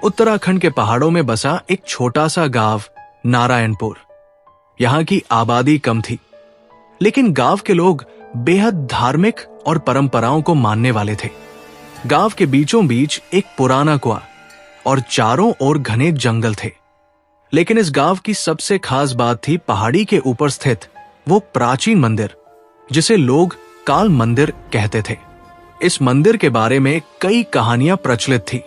उत्तराखंड के पहाड़ों में बसा एक छोटा सा गांव नारायणपुर। यहां की आबादी कम थी, लेकिन गांव के लोग बेहद धार्मिक और परंपराओं को मानने वाले थे। गांव के बीचों बीच एक पुराना कुआं और चारों ओर घने जंगल थे। लेकिन इस गांव की सबसे खास बात थी पहाड़ी के ऊपर स्थित वो प्राचीन मंदिर, जिसे लोग काल मंदिर कहते थे। इस मंदिर के बारे में कई कहानियां प्रचलित थी।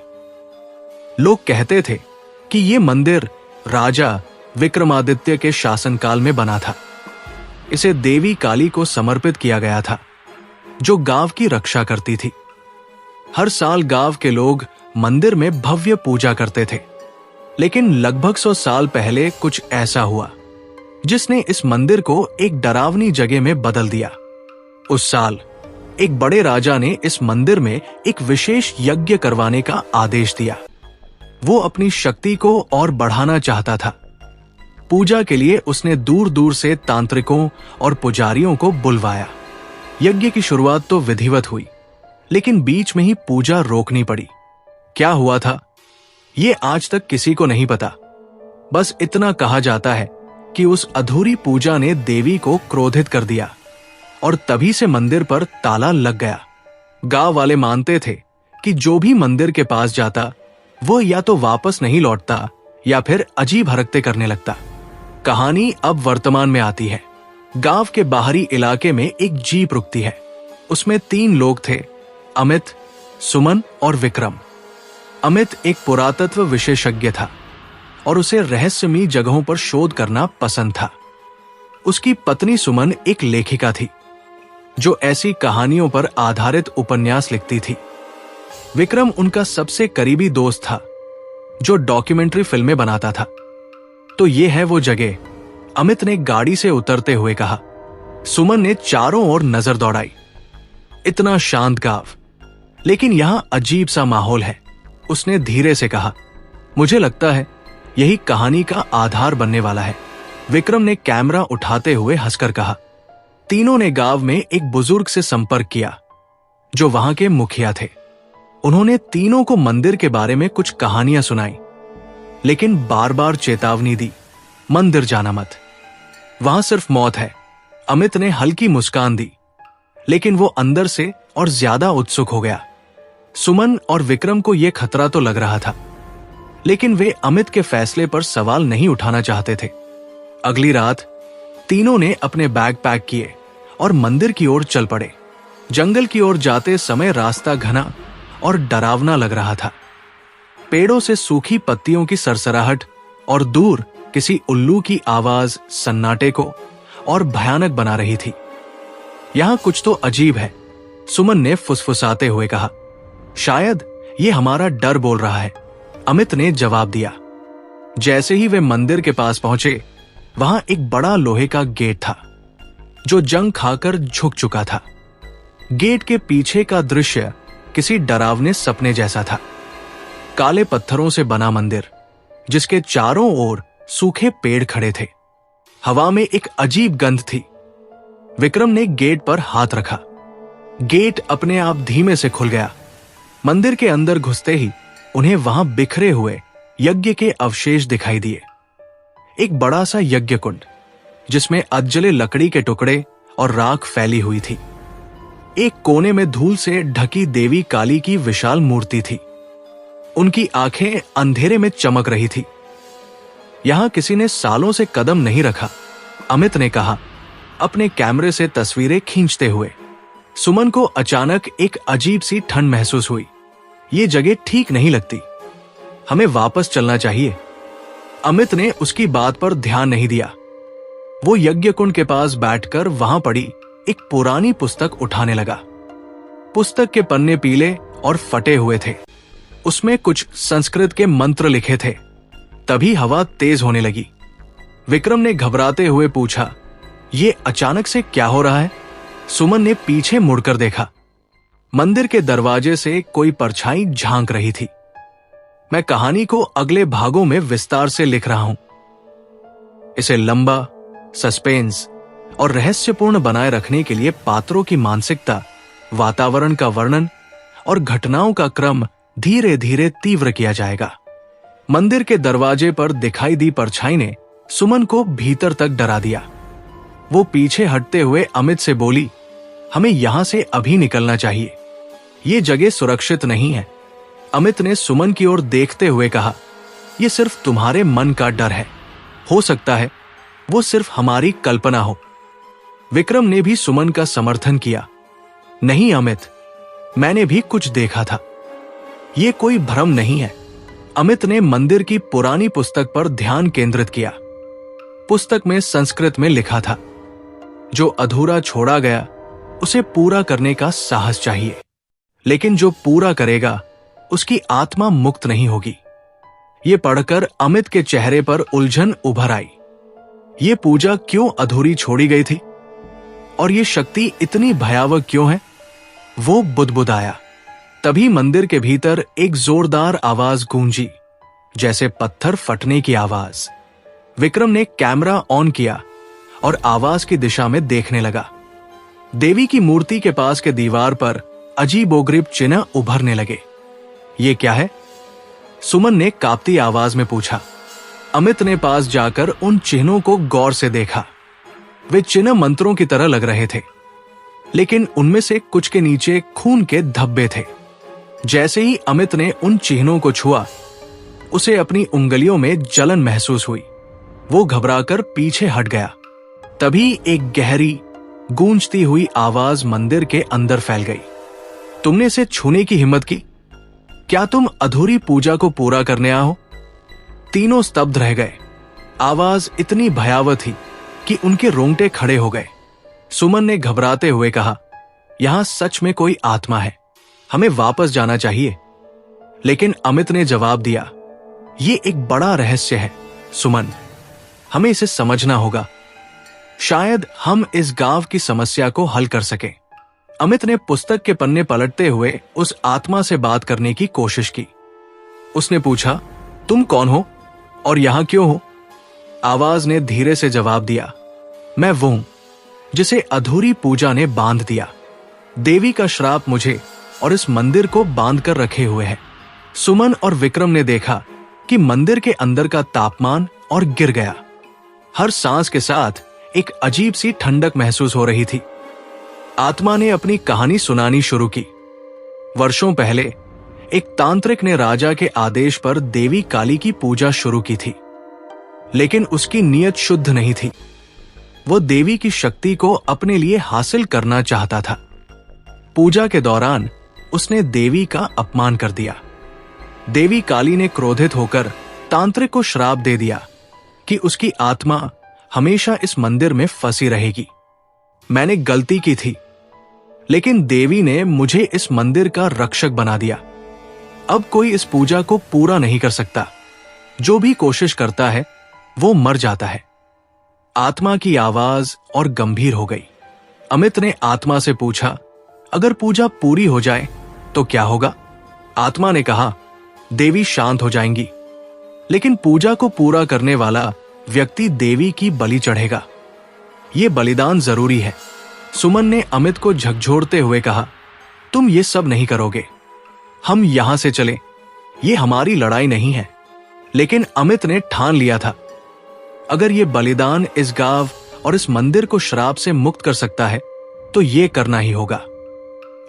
लोग कहते थे कि ये मंदिर राजा विक्रमादित्य के शासनकाल में बना था। इसे देवी काली को समर्पित किया गया था, जो गांव की रक्षा करती थी। हर साल गांव के लोग मंदिर में भव्य पूजा करते थे, लेकिन लगभग 100 साल पहले कुछ ऐसा हुआ जिसने इस मंदिर को एक डरावनी जगह में बदल दिया। उस साल एक बड़े राजा ने इस मंदिर में एक विशेष यज्ञ करवाने का आदेश दिया। वो अपनी शक्ति को और बढ़ाना चाहता था। पूजा के लिए उसने दूर दूर से तांत्रिकों और पुजारियों को बुलवाया। यज्ञ की शुरुआत तो विधिवत हुई, लेकिन बीच में ही पूजा रोकनी पड़ी। क्या हुआ था ये आज तक किसी को नहीं पता। बस इतना कहा जाता है कि उस अधूरी पूजा ने देवी को क्रोधित कर दिया और तभी से मंदिर पर ताला लग गया। गांव वाले मानते थे कि जो भी मंदिर के पास जाता वो या तो वापस नहीं लौटता या फिर अजीब हरकतें करने लगता। कहानी अब वर्तमान में आती है। गांव के बाहरी इलाके में एक जीप रुकती है। उसमें 3 लोग थे, अमित, सुमन और विक्रम। अमित एक पुरातत्व विशेषज्ञ था और उसे रहस्यमयी जगहों पर शोध करना पसंद था। उसकी पत्नी सुमन एक लेखिका थी, जो ऐसी कहानियों पर आधारित उपन्यास लिखती थी। विक्रम उनका सबसे करीबी दोस्त था, जो डॉक्यूमेंट्री फिल्में बनाता था। तो ये है वो जगह, अमित ने गाड़ी से उतरते हुए कहा। सुमन ने चारों ओर नजर दौड़ाई। इतना शांत गांव, लेकिन यहां अजीब सा माहौल है। उसने धीरे से कहा, मुझे लगता है यही कहानी का आधार बनने वाला है। विक्रम ने कैमरा उठाते हुए हंसकर कहा। तीनों ने गांव में एक बुजुर्ग से संपर्क किया, जो वहां के मुखिया थे। उन्होंने तीनों को मंदिर के बारे में कुछ कहानियां सुनाई, लेकिन बार बार चेतावनी दी, मंदिर जाना मत, वहां सिर्फ मौत है। अमित ने हल्की मुस्कान दी, लेकिन वो अंदर से और ज्यादा उत्सुक हो गया। सुमन और विक्रम को यह खतरा तो लग रहा था, लेकिन वे अमित के फैसले पर सवाल नहीं उठाना चाहते थे। अगली रात तीनों ने अपने बैग पैक किए और मंदिर की ओर चल पड़े। जंगल की ओर जाते समय रास्ता घना और डरावना लग रहा था। पेड़ों से सूखी पत्तियों की सरसराहट और दूर किसी उल्लू की आवाज सन्नाटे को और भयानक बना रही थी। यहां कुछ तो अजीब है, सुमन ने फुसफुसाते हुए कहा। शायद ये हमारा डर बोल रहा है, अमित ने जवाब दिया। जैसे ही वे मंदिर के पास पहुंचे, वहां एक बड़ा लोहे का गेट था, जो जंग खाकर झुक चुका था। गेट के पीछे का दृश्य किसी डरावने सपने जैसा था। काले पत्थरों से बना मंदिर, जिसके चारों ओर सूखे पेड़ खड़े थे। हवा में एक अजीब गंध थी। विक्रम ने गेट पर हाथ रखा। गेट अपने आप धीमे से खुल गया। मंदिर के अंदर घुसते ही उन्हें वहां बिखरे हुए यज्ञ के अवशेष दिखाई दिए। एक बड़ा सा यज्ञ कुंड, जिसमें अधजले लकड़ी के टुकड़े और राख फैली हुई थी। एक कोने में धूल से ढकी देवी काली की विशाल मूर्ति थी। उनकी आंखें अंधेरे में चमक रही थी। यहां किसी ने सालों से कदम नहीं रखा, अमित ने कहा, अपने कैमरे से तस्वीरें खींचते हुए। सुमन को अचानक एक अजीब सी ठंड महसूस हुई। ये जगह ठीक नहीं लगती, हमें वापस चलना चाहिए। अमित ने उसकी बात पर ध्यान नहीं दिया। वो यज्ञ कुंड के पास बैठकर वहां पड़ी एक पुरानी पुस्तक उठाने लगा। पुस्तक के पन्ने पीले और फटे हुए थे। उसमें कुछ संस्कृत के मंत्र लिखे थे। तभी हवा तेज होने लगी। विक्रम ने घबराते हुए पूछा, ये अचानक से क्या हो रहा है? सुमन ने पीछे मुड़कर देखा। मंदिर के दरवाजे से कोई परछाई झांक रही थी। मैं कहानी को अगले भागों में विस्तार से लिख रहा हूं। इसे लंबा, सस्पेंस और रहस्यपूर्ण बनाए रखने के लिए पात्रों की मानसिकता, वातावरण का वर्णन और घटनाओं का क्रम धीरे धीरे तीव्र किया जाएगा। मंदिर के दरवाजे पर दिखाई दी परछाई ने सुमन को भीतर तक डरा दिया। वो पीछे हटते हुए अमित से बोली, हमें यहां से अभी निकलना चाहिए, ये जगह सुरक्षित नहीं है। अमित ने सुमन की ओर देखते हुए कहा, यह सिर्फ तुम्हारे मन का डर है, हो सकता है वो सिर्फ हमारी कल्पना हो। विक्रम ने भी सुमन का समर्थन किया, नहीं अमित, मैंने भी कुछ देखा था, ये कोई भ्रम नहीं है। अमित ने मंदिर की पुरानी पुस्तक पर ध्यान केंद्रित किया। पुस्तक में संस्कृत में लिखा था, जो अधूरा छोड़ा गया उसे पूरा करने का साहस चाहिए, लेकिन जो पूरा करेगा उसकी आत्मा मुक्त नहीं होगी। ये पढ़कर अमित के चेहरे पर उलझन उभर आई। ये पूजा क्यों अधूरी छोड़ी गई थी और ये शक्ति इतनी भयावह क्यों है? वो बुदबुदाया। तभी मंदिर के भीतर एक जोरदार आवाज गूंजी, जैसे पत्थर फटने की आवाज। विक्रम ने कैमरा ऑन किया और आवाज की दिशा में देखने लगा। देवी की मूर्ति के पास के दीवार पर अजीबोगरीब चिन्ह उभरने लगे। ये क्या है? सुमन ने कांपती आवाज में पूछा। अमित ने पास जाकर उन चिन्हों को गौर से देखा। वे चिन्ह मंत्रों की तरह लग रहे थे, लेकिन उनमें से कुछ के नीचे खून के धब्बे थे। जैसे ही अमित ने उन चिन्हों को छुआ, उसे अपनी उंगलियों में जलन महसूस हुई। वो घबराकर पीछे हट गया। तभी एक गहरी गूंजती हुई आवाज मंदिर के अंदर फैल गई, तुमने इसे छूने की हिम्मत की? क्या तुम अधूरी पूजा को पूरा करने आओ? तीनों स्तब्ध रह गए। आवाज इतनी भयावह थी कि उनके रोंगटे खड़े हो गए। सुमन ने घबराते हुए कहा, यहां सच में कोई आत्मा है, हमें वापस जाना चाहिए। लेकिन अमित ने जवाब दिया, ये एक बड़ा रहस्य है सुमन, हमें इसे समझना होगा। शायद हम इस गांव की समस्या को हल कर सकें। अमित ने पुस्तक के पन्ने पलटते हुए उस आत्मा से बात करने की कोशिश की। उसने पूछा, तुम कौन हो और यहां क्यों हो? आवाज ने धीरे से जवाब दिया, मैं वो हूं जिसे अधूरी पूजा ने बांध दिया। देवी का श्राप मुझे और इस मंदिर को बांध कर रखे हुए है। सुमन और विक्रम ने देखा कि मंदिर के अंदर का तापमान और गिर गया। हर सांस के साथ एक अजीब सी ठंडक महसूस हो रही थी। आत्मा ने अपनी कहानी सुनानी शुरू की। वर्षों पहले एक तांत्रिक ने राजा के आदेश पर देवी काली की पूजा शुरू की थी, लेकिन उसकी नीयत शुद्ध नहीं थी। वो देवी की शक्ति को अपने लिए हासिल करना चाहता था। पूजा के दौरान उसने देवी का अपमान कर दिया। देवी काली ने क्रोधित होकर तांत्रिक को श्राप दे दिया कि उसकी आत्मा हमेशा इस मंदिर में फंसी रहेगी। मैंने गलती की थी, लेकिन देवी ने मुझे इस मंदिर का रक्षक बना दिया। अब कोई इस पूजा को पूरा नहीं कर सकता। जो भी कोशिश करता है वो मर जाता है। आत्मा की आवाज और गंभीर हो गई। अमित ने आत्मा से पूछा, अगर पूजा पूरी हो जाए तो क्या होगा? आत्मा ने कहा, देवी शांत हो जाएंगी, लेकिन पूजा को पूरा करने वाला व्यक्ति देवी की बलि चढ़ेगा। यह बलिदान जरूरी है। सुमन ने अमित को झकझोरते हुए कहा, तुम ये सब नहीं करोगे, हम यहां से चले, ये हमारी लड़ाई नहीं है। लेकिन अमित ने ठान लिया था, अगर ये बलिदान इस गांव और इस मंदिर को श्राप से मुक्त कर सकता है तो ये करना ही होगा।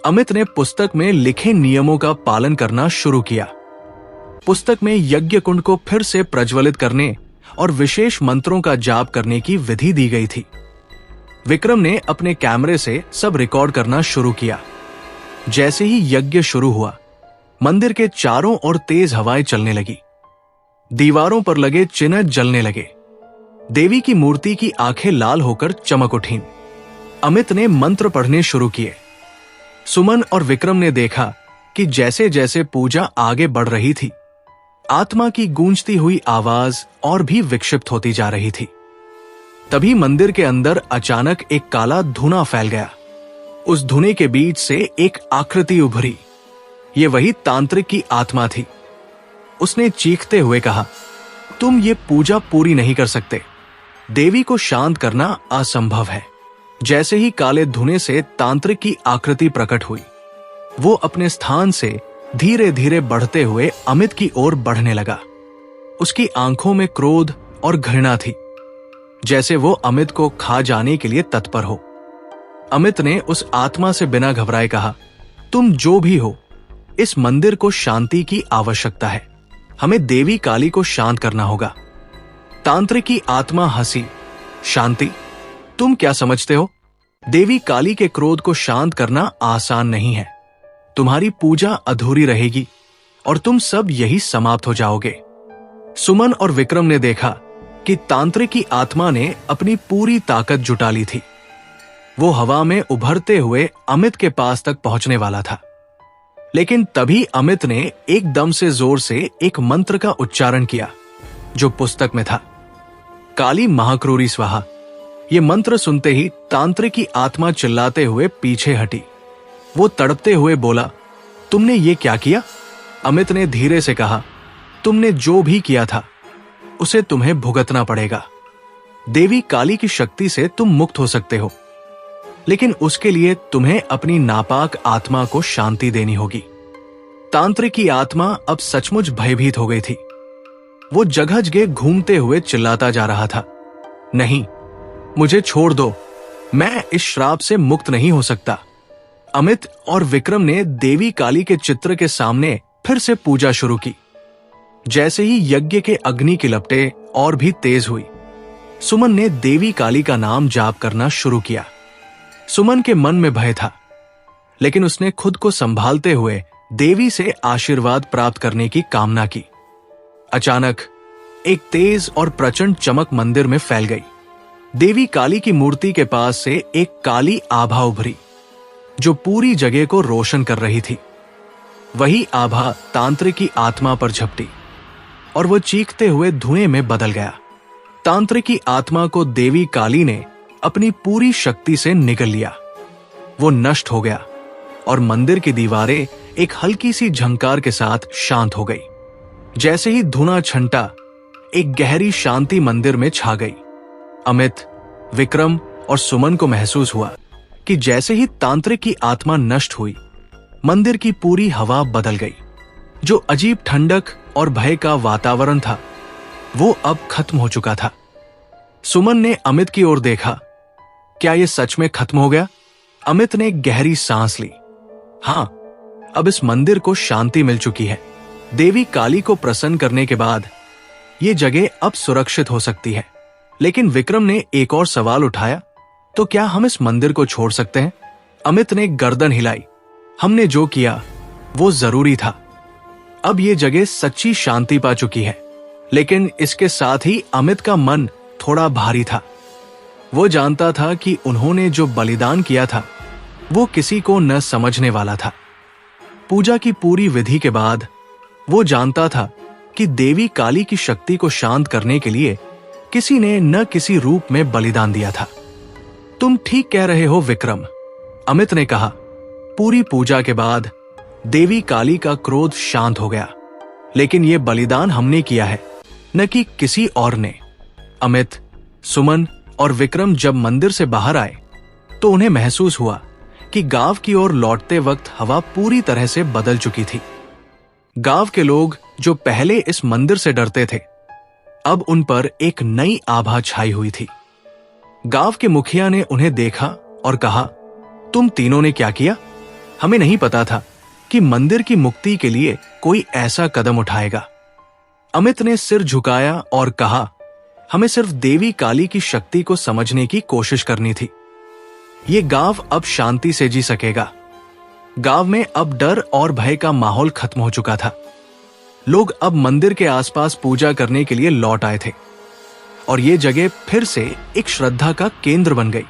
अमित ने पुस्तक में लिखे नियमों का पालन करना शुरू किया। पुस्तक में यज्ञ कुंड को फिर से प्रज्वलित करने और विशेष मंत्रों का जाप करने की विधि दी गई थी। विक्रम ने अपने कैमरे से सब रिकॉर्ड करना शुरू किया। जैसे ही यज्ञ शुरू हुआ, मंदिर के चारों ओर तेज हवाएं चलने लगी। दीवारों पर लगे चिन्ह जलने लगे। देवी की मूर्ति की आंखें लाल होकर चमक उठीं। अमित ने मंत्र पढ़ने शुरू किए। सुमन और विक्रम ने देखा कि जैसे जैसे पूजा आगे बढ़ रही थी, आत्मा की गूंजती हुई आवाज और भी विक्षिप्त होती जा रही थी। तभी मंदिर के अंदर अचानक एक काला धुआं फैल गया। उस धुएं के बीच से एक आकृति उभरी। ये वही तांत्रिक की आत्मा थी। उसने चीखते हुए कहा, तुम ये पूजा पूरी नहीं कर सकते। देवी को शांत करना असंभव है। जैसे ही काले धुएं से तांत्रिक की आकृति प्रकट हुई, वो अपने स्थान से धीरे धीरे बढ़ते हुए अमित की ओर बढ़ने लगा। उसकी आंखों में क्रोध और घृणा थी, जैसे वो अमित को खा जाने के लिए तत्पर हो। अमित ने उस आत्मा से बिना घबराए कहा, तुम जो भी हो, इस मंदिर को शांति की आवश्यकता है। हमें देवी काली को शांत करना होगा। तांत्रिक की आत्मा हंसी, शांति? तुम क्या समझते हो? देवी काली के क्रोध को शांत करना आसान नहीं है। तुम्हारी पूजा अधूरी रहेगी और तुम सब यही समाप्त हो जाओगे। सुमन और विक्रम ने देखा कि तांत्रिक की आत्मा ने अपनी पूरी ताकत जुटा ली थी। वो हवा में उभरते हुए अमित के पास तक पहुंचने वाला था, लेकिन तभी अमित ने एकदम से जोर से एक मंत्र का उच्चारण किया जो पुस्तक में था, काली महाक्रूरी स्वाहा। ये मंत्र सुनते ही तांत्रिक की आत्मा चिल्लाते हुए पीछे हटी। वो तड़पते हुए बोला, तुमने ये क्या किया? अमित ने धीरे से कहा, तुमने जो भी किया था उसे तुम्हें भुगतना पड़ेगा। देवी काली की शक्ति से तुम मुक्त हो सकते हो, लेकिन उसके लिए तुम्हें अपनी नापाक आत्मा को शांति देनी होगी। तांत्रिक की आत्मा अब सचमुच भयभीत हो गई थी। वो जगह जगह घूमते हुए चिल्लाता जा रहा था, नहीं, मुझे छोड़ दो, मैं इस श्राप से मुक्त नहीं हो सकता। अमित और विक्रम ने देवी काली के चित्र के सामने फिर से पूजा शुरू की। जैसे ही यज्ञ के अग्नि की लपटें और भी तेज हुई, सुमन ने देवी काली का नाम जाप करना शुरू किया। सुमन के मन में भय था, लेकिन उसने खुद को संभालते हुए देवी से आशीर्वाद प्राप्त करने की कामना की। अचानक एक तेज और प्रचंड चमक मंदिर में फैल गई। देवी काली की मूर्ति के पास से एक काली आभा उभरी जो पूरी जगह को रोशन कर रही थी। वही आभा तांत्रिक की आत्मा पर झपटी और वो चीखते हुए धुएं में बदल गया। तांत्रिक की आत्मा को देवी काली ने अपनी पूरी शक्ति से निगल लिया। वो नष्ट हो गया और मंदिर की दीवारें एक हल्की सी झंकार के साथ शांत हो गई। जैसे ही धुआं छंटा, एक गहरी शांति मंदिर में छा गई। अमित, विक्रम और सुमन को महसूस हुआ कि जैसे ही तांत्रिक की आत्मा नष्ट हुई, मंदिर की पूरी हवा बदल गई। जो अजीब ठंडक और भय का वातावरण था, वो अब खत्म हो चुका था। सुमन ने अमित की ओर देखा, क्या यह सच में खत्म हो गया? अमित ने गहरी सांस ली। हां, अब इस मंदिर को शांति मिल चुकी है। देवी काली को प्रसन्न करने के बाद यह जगह अब सुरक्षित हो सकती है। लेकिन विक्रम ने एक और सवाल उठाया, तो क्या हम इस मंदिर को छोड़ सकते हैं? अमित ने गर्दन हिलाई। हमने जो किया वो जरूरी था। अब ये जगह सच्ची शांति पा चुकी है। लेकिन इसके साथ ही अमित का मन थोड़ा भारी था। वो जानता था कि उन्होंने जो बलिदान किया था वो किसी को न समझने वाला था। पूजा की पूरी विधि के बाद वो जानता था कि देवी काली की शक्ति को शांत करने के लिए किसी ने न किसी रूप में बलिदान दिया था। तुम ठीक कह रहे हो विक्रम, अमित ने कहा। पूरी पूजा के बाद देवी काली का क्रोध शांत हो गया, लेकिन यह बलिदान हमने किया है, न कि किसी और ने। अमित, सुमन और विक्रम जब मंदिर से बाहर आए तो उन्हें महसूस हुआ कि गांव की ओर लौटते वक्त हवा पूरी तरह से बदल चुकी थी। गांव के लोग जो पहले इस मंदिर से डरते थे, अब उन पर एक नई आभा छाई हुई थी। गांव के मुखिया ने उन्हें देखा और कहा, तुम तीनों ने क्या किया? हमें नहीं पता था कि मंदिर की मुक्ति के लिए कोई ऐसा कदम उठाएगा। अमित ने सिर झुकाया और कहा, हमें सिर्फ देवी काली की शक्ति को समझने की कोशिश करनी थी। ये गांव अब शांति से जी सकेगा। गांव में अब डर और भय का माहौल खत्म हो चुका था। लोग अब मंदिर के आसपास पूजा करने के लिए लौट आए थे और ये जगह फिर से एक श्रद्धा का केंद्र बन गई।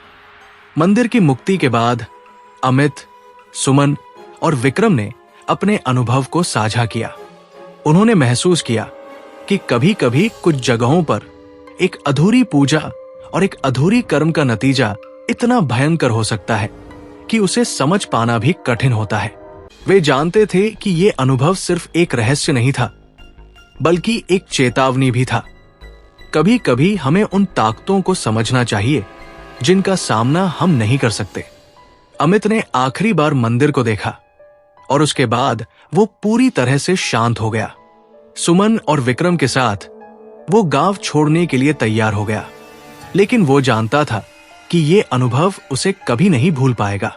मंदिर की मुक्ति के बाद अमित, सुमन और विक्रम ने अपने अनुभव को साझा किया। उन्होंने महसूस किया कि कभी-कभी कुछ जगहों पर एक अधूरी पूजा और एक अधूरी कर्म का नतीजा इतना भयंकर हो सकता है कि उसे समझ पाना भी कठिन होता है। वे जानते थे कि ये अनुभव सिर्फ एक रहस्य नहीं था, बल्कि एक चेतावनी भी था। कभी-कभी हमें उन ताकतों को समझना चाहिए जिनका सामना हम नहीं कर सकते। अमित ने आखिरी बार मंदिर को देखा और उसके बाद वो पूरी तरह से शांत हो गया। सुमन और विक्रम के साथ वो गांव छोड़ने के लिए तैयार हो गया, लेकिन वो जानता था कि ये अनुभव उसे कभी नहीं भूल पाएगा।